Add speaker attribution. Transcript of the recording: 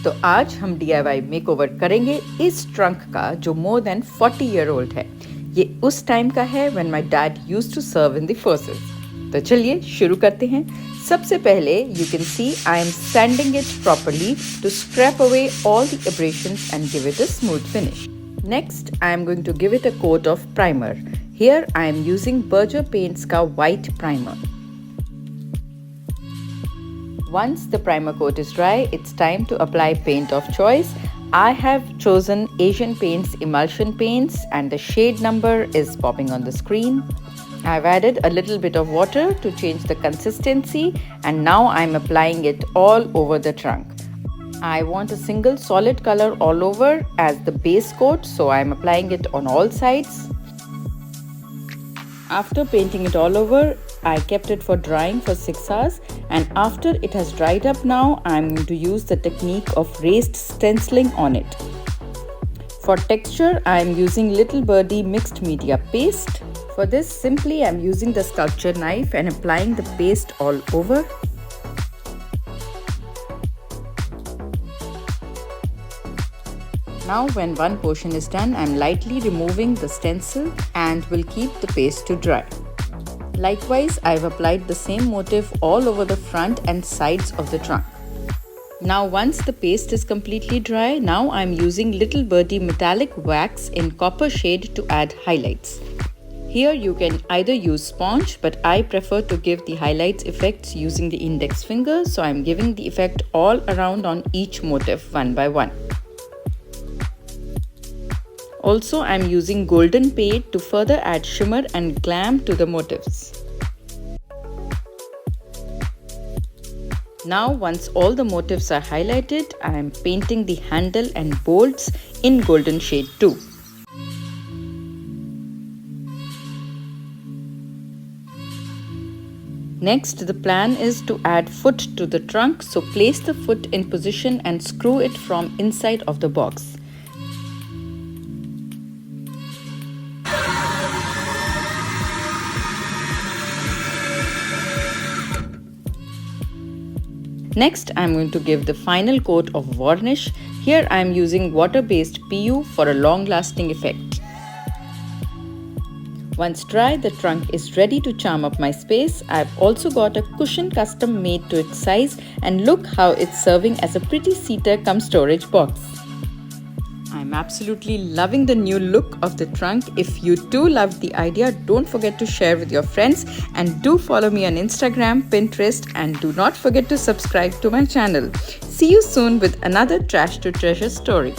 Speaker 1: तो आज हम DIY मेकओवर करेंगे इस ट्रंक का जो मोर देन 40 ईयर ओल्ड है। ये उस टाइम का है when my dad used to serve in the forces. तो चलिए शुरू करते हैं। सबसे पहले you can see I am sanding it properly to scrape away all the abrasions and give it a smooth finish. Next, I am going to give it a coat of primer. Here I am using Berger paints का white primer. Once the primer coat is dry, it's time to apply paint of choice. I have chosen Asian Paints emulsion paints and the shade number is popping on the screen. I've added a little bit of water to change the consistency and now I'm applying it all over the trunk. I want a single solid color all over as the base coat, so I am applying it on all sides. After painting it all over, I kept it for drying for 6 hours, and after it has dried up now, I am going to use the technique of raised stenciling on it. For texture, I am using Little Birdie mixed media paste. For this, simply I am using the sculpture knife and applying the paste all over. Now when one portion is done, I am lightly removing the stencil and will keep the paste to dry. Likewise, I have applied the same motif all over the front and sides of the trunk. Now once the paste is completely dry, now I am using Little Birdie metallic wax in copper shade to add highlights. Here you can either use sponge, but I prefer to give the highlights effects using the index finger, so I am giving the effect all around on each motif one by one. Also, I am using golden paint to further add shimmer and glam to the motifs. Now, once all the motifs are highlighted, I am painting the handle and bolts in golden shade too. Next, the plan is to add foot to the trunk, so place the foot in position and screw it from inside of the box. Next, I am going to give the final coat of varnish. Here I am using water-based PU for a long-lasting effect. Once dry, the trunk is ready to charm up my space. I have also got a cushion custom made to its size, and look how it's serving as a pretty seater cum storage box. I'm absolutely loving the new look of the trunk. If you too loved the idea, don't forget to share with your friends and do follow me on Instagram, Pinterest, and do not forget to subscribe to my channel. See you soon with another Trash to Treasure story.